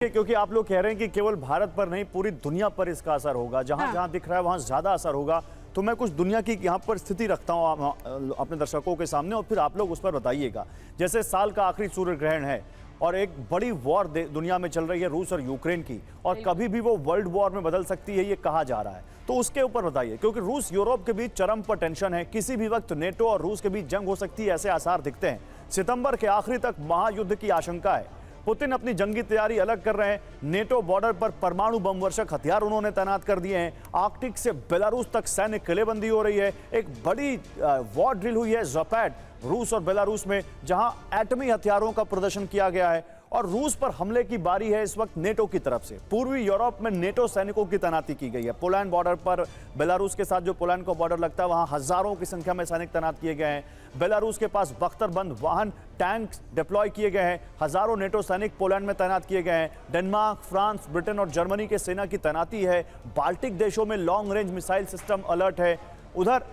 क्योंकि आप लोग कह रहे हैं कि केवल भारत पर नहीं पूरी दुनिया पर इसका असर होगा, जहां जहां दिख रहा है वहां ज्यादा असर होगा। तो मैं कुछ दुनिया की यहाँ पर स्थिति रखता हूँ अपने दर्शकों के सामने और फिर आप लोग उस पर बताइएगा। जैसे साल का आखिरी सूर्य ग्रहण है और एक बड़ी वॉर दुनिया में चल रही है रूस और यूक्रेन की, और कभी भी वो वर्ल्ड वॉर में बदल सकती है ये कहा जा रहा है। तो उसके ऊपर बताइए, क्योंकि रूस यूरोप के बीच चरम पर टेंशन है, किसी भी वक्त नेटो और रूस के बीच जंग हो सकती है ऐसे आसार दिखते हैं। सितंबर के आखिरी तक महायुद्ध की आशंका है। पुतिन अपनी जंगी तैयारी अलग कर रहे हैं। नेटो बॉर्डर पर परमाणु बम वर्षक हथियार उन्होंने तैनात कर दिए हैं। आर्कटिक से बेलारूस तक सैन्य किलेबंदी हो रही है। एक बड़ी वॉर ड्रिल हुई है ज़पैड रूस और बेलारूस में, जहां एटमी हथियारों का प्रदर्शन किया गया है। और रूस पर हमले की बारी है इस वक्त नेटो की तरफ से। पूर्वी यूरोप में नेटो सैनिकों की तैनाती की गई है। पोलैंड बॉर्डर पर बेलारूस के साथ जो पोलैंड का बॉर्डर लगता है वहां हजारों की संख्या में सैनिक तैनात किए गए हैं। बेलारूस के पास बख्तरबंद वाहन टैंक डिप्लॉय किए गए हैं। हजारों नेटो सैनिक पोलैंड में तैनात किए गए हैं। डेनमार्क, फ्रांस, ब्रिटेन और जर्मनी के सेना की तैनाती है। बाल्टिक देशों में long range missile system alert है। उधर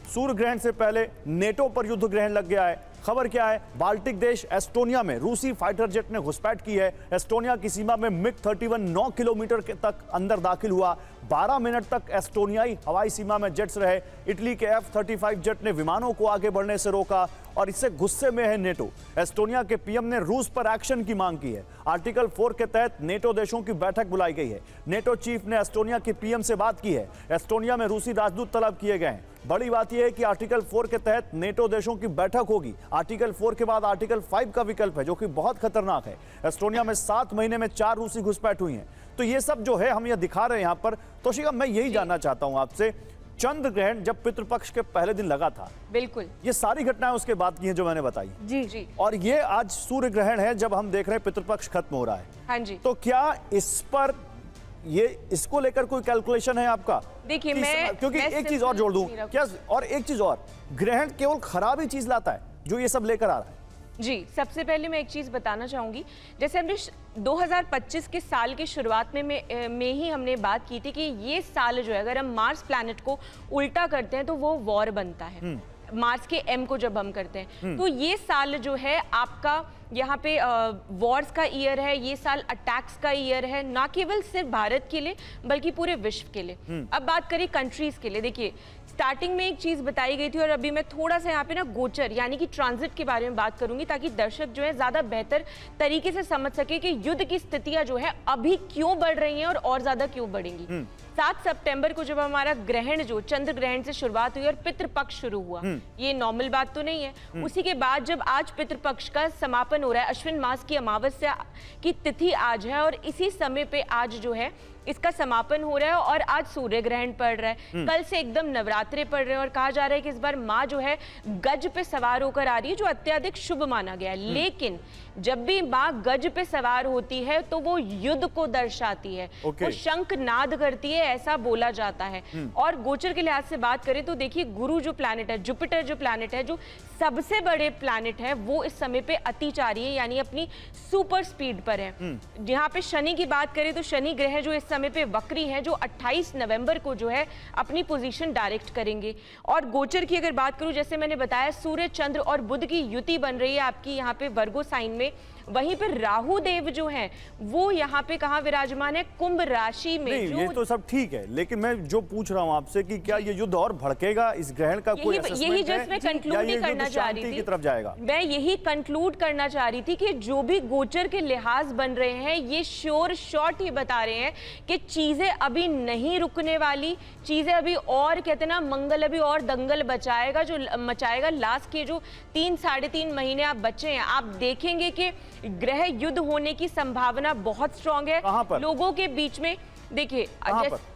सूर्य ग्रहण से पहले नेटो पर युद्ध ग्रहण लग गया है। खबर क्या है? बाल्टिक देश एस्टोनिया में रूसी फाइटर जेट ने घुसपैठ की है। एस्टोनिया की सीमा में मिग 31 9 किलोमीटर तक अंदर दाखिल हुआ। 12 मिनट तक एस्टोनियाई हवाई सीमा में जेट्स रहे। इटली के F-35 जेट ने विमानों को आगे बढ़ने से रोका और इससे गुस्से में है नेटो। एस्टोनिया के पीएम ने रूस पर एक्शन की मांग की है। आर्टिकल 4 के तहत नेटो देशों की बैठक बुलाई गई है। नेटो चीफ ने एस्टोनिया के पीएम से बात की है। एस्टोनिया में रूसी राजदूत तलब किए गए हैं। बड़ी बात यह है कि आर्टिकल 4 के तहत नेटो देशों की बैठक होगी। आर्टिकल 4 के बाद आर्टिकल 5 का विकल्प है, जो कि बहुत खतरनाक है। एस्टोनिया में 7 महीने में 4 रूसी घुसपैठ हुई हैं। तो ये सब जो है हम ये दिखा रहे हैं यहाँ पर। तोशिका, मैं यही जानना चाहता हूँ आपसे, चंद्र ग्रहण जब पितृपक्ष के पहले दिन लगा था, बिल्कुल ये सारी घटनाएं उसके बाद की हैं जो मैंने बताई। जी जी। और ये आज सूर्य ग्रहण है जब हम देख रहे हैं पितृपक्ष खत्म हो रहा है। हाँ जी। तो क्या इस पर इसको लेकर कोई कैलकुलेशन है आपका? देखिए क्योंकि एक चीज और जोड़ दूं क्या, और एक चीज और, ग्रहण केवल खराब ही चीज लाता है जो ये सब लेकर आ रहा है। जी, सबसे पहले मैं एक चीज बताना चाहूंगी। जैसे हमने 2025 के साल की शुरुआत में ही हमने बात की थी कि ये साल जो है, अगर हम मार्स प्लैनेट को उल्टा करते हैं तो वो वॉर बनता है। मार्स के एम को जब हम करते हैं तो ये साल जो है आपका यहाँ पे वॉर्स का ईयर है। ये साल अटैक्स का ईयर है, ना केवल सिर्फ भारत के लिए बल्कि पूरे विश्व के लिए। अब बात करें कंट्रीज के लिए, देखिए स्टार्टिंग में एक चीज बताई गई थी और अभी मैं थोड़ा सा यहाँ पे ना गोचर यानी कि ट्रांजिट के बारे में बात करूंगी, ताकि दर्शक जो है ज्यादा बेहतर तरीके से समझ सके कि युद्ध की स्थितियां जो है अभी क्यों बढ़ रही हैं और ज्यादा क्यों बढ़ेंगी। 7 सितंबर को जब हमारा ग्रहण जो चंद्र ग्रहण से शुरुआत हुई और पितृपक्ष शुरू हुआ, ये नॉर्मल बात तो नहीं है। उसी के बाद जब आज पितृपक्ष का समापन हो रहा है, अश्विन मास की अमावस्या की तिथि आज है और इसी समय पे आज जो है इसका समापन हो रहा है और आज सूर्य ग्रहण पड़ रहा है। कल से एकदम नवरात्रे पड़ रहे हैं और कहा जा रहा है कि इस बार माँ जो है गज पे सवार होकर आ रही है, जो अत्यधिक शुभ माना गया है। लेकिन जब भी माँ गज पे सवार होती है तो वो युद्ध को दर्शाती है। वो शंख नाद करती है, ऐसा बोला जाता है। और गोचर के लिहाज से बात करें तो देखिए, गुरु जो प्लैनेट है, जुपिटर जो प्लैनेट है, जो सबसे बड़े प्लैनेट है, वो इस समय पे अतिचारी है, यानी अपनी सुपर स्पीड पर है। यहाँ पे शनि की बात करें तो शनि ग्रह जो इस समय पे वक्री है, जो 28 नवंबर को जो है अपनी पोजीशन डायरेक्ट करेंगे। और गोचर की अगर बात करूं, जैसे मैंने बताया, सूर्य चंद्र और बुध की युति बन रही है आपकी यहाँ पे वर्गो साइन में। वहीं पर राहु देव जो हैं वो यहाँ पे कहाँ विराजमान है? कुंभ राशि में। ये तो सब ठीक है, लेकिन मैं जो पूछ रहा हूँ आपसे कि क्या ये युद्ध और भड़केगा? इस ग्रहण का कोई यही जस्ट मैं कंक्लूड नहीं करना चाह रही थी की तरफ जाएगा। मैं यही कंक्लूड करना चाह रही थी कि जो भी गोचर के लिहाज बन रहे हैं, ये श्योर शॉट ही बता रहे हैं कि चीजें अभी नहीं रुकने वाली। चीजें अभी और कहते हैं ना, मंगल अभी और दंगल बचाएगा, जो मचाएगा। लास्ट के जो 3 साढ़े 3 महीने आप बचे हैं, आप देखेंगे कि ग्रह युद्ध होने की संभावना बहुत स्ट्रांग है लोगों के बीच में। देखिए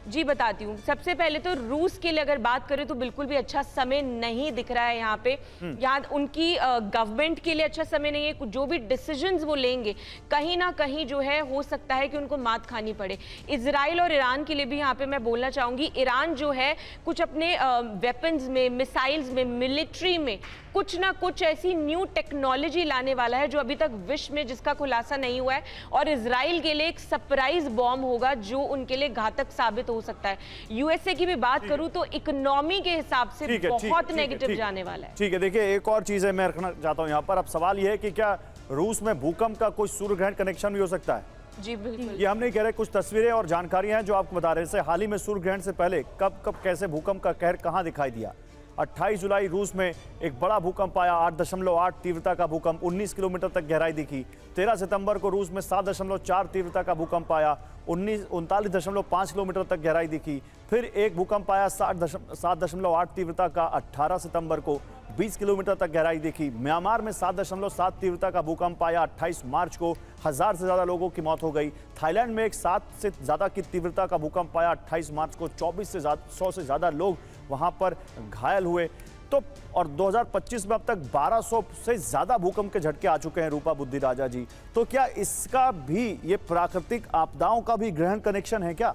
जी बताती हूँ। सबसे पहले तो रूस के लिए अगर बात करें तो बिल्कुल भी अच्छा समय नहीं दिख रहा है यहाँ पे। यहाँ उनकी गवर्नमेंट के लिए अच्छा समय नहीं है। जो भी डिसीजंस वो लेंगे, कहीं ना कहीं जो है हो सकता है कि उनको मात खानी पड़े। इजराइल और ईरान के लिए भी यहाँ पे मैं बोलना चाहूंगी, ईरान जो है कुछ अपने वेपन्स में, मिसाइल्स में, मिलिट्री में कुछ ना कुछ ऐसी न्यू टेक्नोलॉजी लाने वाला है जो अभी तक विश्व में जिसका खुलासा नहीं हुआ है। और इजराइल के लिए एक सरप्राइज बॉम्ब होगा जो उनके लिए घातक साबित हो सकता है। यूएसए की भी बात करूं तो इकोनॉमी के हिसाब से बहुत नेगेटिव जाने वाला है। ठीक है, देखिए एक और चीज है मैं रखना चाहता हूं यहां पर। अब सवाल यह है कि क्या रूस में भूकंप का कोई सूर्य ग्रहण कनेक्शन भी हो सकता है? जी बिल्कुल। ये हम नहीं कह रहे, कुछ तस्वीरें और जानकारियां हैं जो आपको बता रहे हैं। हाल ही में सूर्य ग्रहण से पहले कब कब कैसे भूकंप का कहर कहां दिखाई दिया। 28 जुलाई रूस में एक बड़ा भूकंप आया, 8.8 तीव्रता का भूकंप, 19 किलोमीटर तक गहराई दिखी। 13 सितंबर को रूस में 7.4 तीव्रता का भूकंप आया, 39.5 किलोमीटर तक गहराई दिखी। फिर एक भूकंप आया 7.8 तीव्रता का 18 सितंबर को, 20 किलोमीटर तक गहराई दिखी। म्यांमार में 7.7 तीव्रता का भूकंप आया 28 मार्च को, 1000 से ज्यादा लोगों की मौत हो गई। थाईलैंड में एक 7 से ज्यादा की तीव्रता का भूकंप आया 28 मार्च को, 100 से ज्यादा लोग वहां पर घायल हुए। तो और 2025 में अब तक 1200 से ज्यादा भूकंप के झटके आ चुके हैं रूपा बुद्धि राजा जी। तो क्या इसका भी, ये प्राकृतिक आपदाओं का भी ग्रहण कनेक्शन है क्या?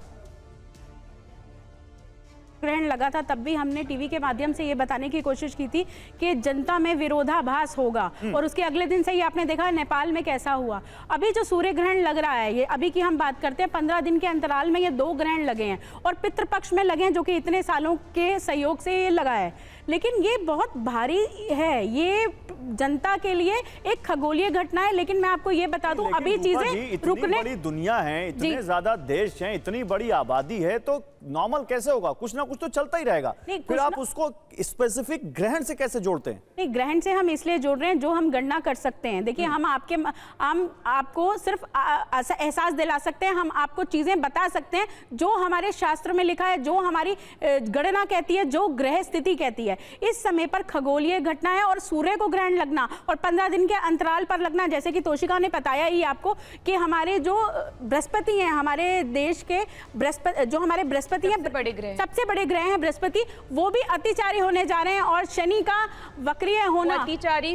ग्रहण लगा था तब भी हमने टीवी के माध्यम से ये बताने की कोशिश की थी कि जनता में विरोधाभास होगा, और उसके अगले दिन से ही आपने देखा नेपाल में कैसा हुआ। अभी जो सूर्य ग्रहण लग रहा है, ये अभी की हम बात करते हैं, 15 दिन के अंतराल में ये 2 ग्रहण लगे हैं और पितृपक्ष में लगे हैं, जो कि इतने सालों के सहयोग से ये लगा है। लेकिन ये बहुत भारी है, ये जनता के लिए एक खगोलीय घटना है। लेकिन मैं आपको ये बता दूं, अभी चीजें रुकने, बड़ी दुनिया है, इतने ज्यादा देश हैं, इतनी बड़ी आबादी है, तो नॉर्मल कैसे होगा? कुछ ना कुछ तो चलता ही रहेगा। फिर आप उसको स्पेसिफिक ग्रहण से कैसे जोड़ते हैं? नहीं, ग्रहण से हम इसलिए जोड़ रहे हैं जो हम गणना कर सकते हैं। देखिए, हम आपको सिर्फ एहसास दिला सकते हैं, हम आपको चीजें बता सकते हैं जो हमारे शास्त्र में लिखा है, जो हमारी गणना कहती है, जो ग्रह स्थिति कहती है। इस समय पर खगोलीय घटना है और सूर्य को ग्रहण लगना और 15 दिन के अंतराल पर लगना, जैसे कि तोशिका ने बताया ही आपको कि हमारे जो बृहस्पति हैं, हमारे देश के जो हमारे बृहस्पति हैं, सबसे बड़े ग्रह हैं बृहस्पति, वो भी अतिचारी होने जा रहे हैं। और शनि का वक्रीय होना,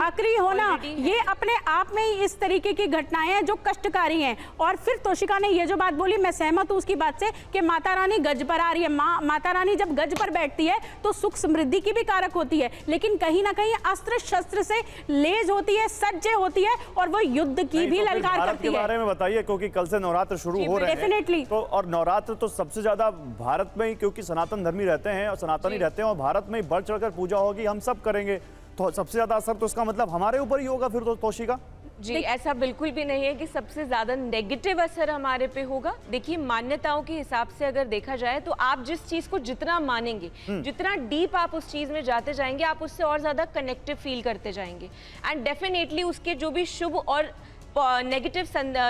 अक्रिय होना, ये अपने आप में ही इस तरीके की घटनाएं हैं जो कष्टकारी हैं। और फिर तोशिका ने ये जो बात बोली, मैं सहमत हूं उसकी बात से कि माता रानी गज पर आ रही है। माता रानी जब गज पर बैठती है तो सुख समृद्धि की भी कारक होती है, लेकिन कहीं ना कहीं अस्त्र शस्त्र से लेज होती है, सज्ज होती है, और वो युद्ध की भी ललकार करती है। बारे में बताइए, क्योंकि कल से नवरात्र शुरू हो रहे हैं। डेफिनेटली। तो और नवरात्र तो सबसे ज्यादा भारत में ही, क्योंकि सनातन धर्मी रहते हैं और सनातनी रहते हैं, और भारत में ही बढ़ चढ़कर पूजा होगी, हम सब करेंगे, तो सबसे ज्यादा असर तो इसका मतलब हमारे ऊपर ही होगा फिर तो तोशिका? जी, ऐसा बिल्कुल भी नहीं है कि सबसे ज्यादा नेगेटिव असर हमारे पे होगा। देखिए, मान्यताओं के हिसाब से अगर देखा जाए तो आप जिस चीज को जितना मानेंगे, जितना डीप आप उस चीज में जाते जाएंगे, आप उससे और ज्यादा कनेक्टिव फील करते जाएंगे, एंड डेफिनेटली उसके जो भी शुभ और नेगेटिव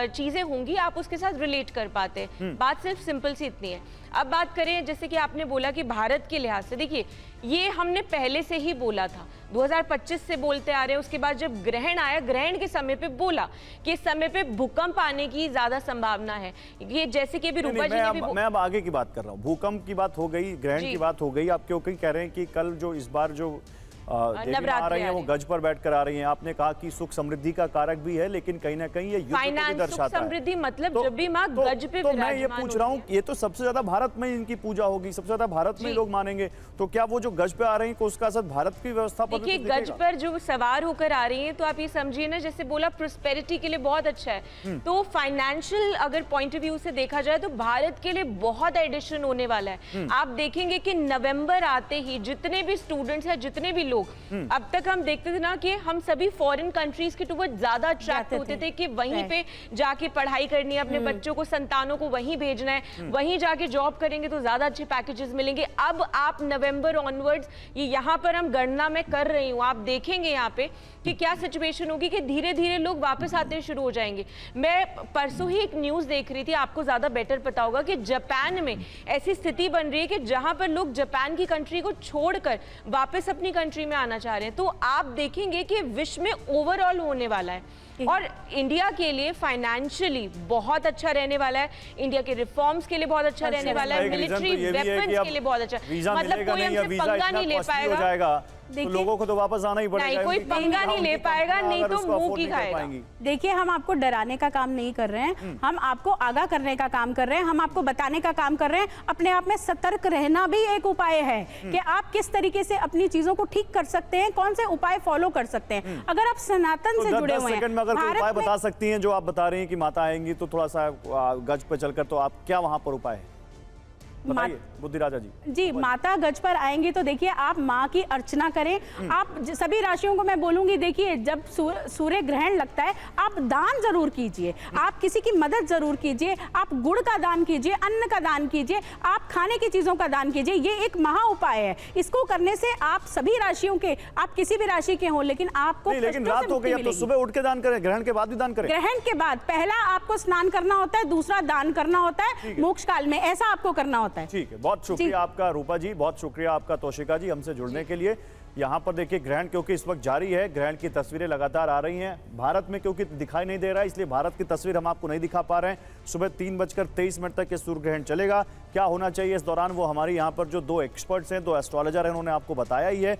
चीजें होंगी, आप उसके साथ रिलेट कर पाते हैं। बात सिर्फ सिंपल सी इतनी है। अब बात करें, जैसे कि आपने बोला कि भारत के लिहाज से, देखिए ये हमने पहले से ही बोला था, 2025 से बोलते आ रहे हैं। उसके बाद जब ग्रहण आया, ग्रहण के समय पे बोला कि इस समय पे भूकंप आने की ज्यादा संभावना है। ये जैसे कि अभी रूपा जी ने भी, मैं अब आगे की बात कर रहा हूँ। भूकंप की बात हो गई, ग्रहण की बात हो गई, आप क्यों कह रहे हैं कि कल जो इस बार जो देवी आ रही है वो गज पर बैठकर आ रही हैं। आपने कहा कि सुख समृद्धि का कारक भी है, लेकिन कहीं ना कहीं ये युद्ध को भी दर्शाता है। समृद्धि मतलब जब भी माँ गज पे तो मैं ये पूछ रहा हूँ, ये तो सबसे ज्यादा भारत में इनकी पूजा होगी, सबसे ज्यादा भारत में लोग मानेंगे, तो क्या वो जो गज पे आ रही है उसका असर भारत की व्यवस्था पर? देखिए, गज पर जो सवार होकर आ रही है, तो आप ये समझिए ना, जैसे बोला प्रोस्पेरिटी के लिए बहुत अच्छा है, तो फाइनेंशियल अगर पॉइंट ऑफ व्यू से देखा जाए तो भारत के लिए बहुत एडिशन होने वाला है। आप देखेंगे कि नवंबर आते ही जितने भी स्टूडेंट्स हैं, जितने भी लोग, अब तक हम देखते थे ना कि हम सभी फॉरेन कंट्रीज के टुवर्ड ज्यादा अट्रैक्ट होते थे कि वहीं पे जाके पढ़ाई करनी है, अपने बच्चों को, संतानों को वहीं भेजना है, वहीं जाके जॉब करेंगे तो ज्यादा अच्छे पैकेजेस मिलेंगे। अब आप नवंबर ऑनवर्ड्स, ये यहाँ पर हम गणना में कर रही हूँ, आप देखेंगे यहाँ पे कि क्या सिचुएशन होगी कि धीरे धीरे लोग वापस आते शुरू हो जाएंगे। मैं परसों ही एक न्यूज देख रही थी, आपको ज्यादा बेटर पता होगा, कि जापान में ऐसी स्थिति बन रही है कि जहां पर लोग जापान की कंट्री को छोड़कर वापस अपनी कंट्री में आना चाह रहे हैं। तो आप देखेंगे कि विश्व में ओवरऑल होने वाला है, और इंडिया के लिए फाइनेंशियली बहुत अच्छा रहने वाला है, इंडिया के रिफॉर्म्स के लिए बहुत अच्छा रहने वाला है, मिलिट्री वेपन्स के लिए बहुत अच्छा, मतलब कोई हमसे पंगा नहीं ले पाएगा, तो लोगों को तो वापस आना ही पड़ेगा। नहीं, कोई पंगा नहीं ले पाएगा, नहीं तो मुंह की खाएगा। देखिए, हम आपको डराने का काम नहीं कर रहे हैं, हम आपको आगाह करने का काम कर रहे हैं, हम आपको बताने का काम कर रहे हैं। अपने आप में सतर्क रहना भी एक उपाय है कि आप किस तरीके से अपनी चीजों को ठीक कर सकते हैं, कौन से उपाय फॉलो कर सकते हैं। अगर आप सनातन से जुड़े हुए हैं, अगर कोई उपाय बता सकती हैं जो आप बता रही हैं कि माता आएंगी तो थोड़ा सा गज पे चलकर, तो आप क्या वहां पर उपाय है? बताइए बुद्धिराजा जी। जी, माता गज पर आएंगे तो देखिए आप माँ की अर्चना करें। आप सभी राशियों को मैं बोलूंगी, देखिए जब सूर्य ग्रहण लगता है आप दान जरूर कीजिए, आप किसी की मदद जरूर कीजिए, आप गुड़ का दान कीजिए, अन्न का दान कीजिए, आप खाने की चीजों का दान कीजिए। ये एक महा उपाय है, इसको करने से आप सभी राशियों के, आप किसी भी राशि के हो, लेकिन आपको लेकिन कष्टों से रात हो गई, मुक्ति अब तो मिलेगी। सुबह उठ के दान करें, ग्रहण के बाद भी दान करें। ग्रहण के बाद पहला आपको स्नान करना होता है, दूसरा दान करना होता है मोक्ष काल में, ऐसा आपको करना होता है। ठीक है, बहुत शुक्रिया आपका रूपा जी, बहुत शुक्रिया आपका तोशिका जी हमसे जुड़ने के लिए। यहाँ पर देखिए ग्रहण क्योंकि इस वक्त जारी है, ग्रहण की तस्वीरें लगातार आ रही हैं भारत में, क्योंकि दिखाई नहीं दे रहा है इसलिए भारत की तस्वीर हम आपको नहीं दिखा पा रहे हैं। सुबह 3:23 तक ये सूर्य ग्रहण चलेगा। क्या होना चाहिए इस दौरान वो हमारी यहाँ पर जो 2 एक्सपर्ट्स हैं, 2 एस्ट्रोलॉजर हैं, उन्होंने आपको बताया ही है।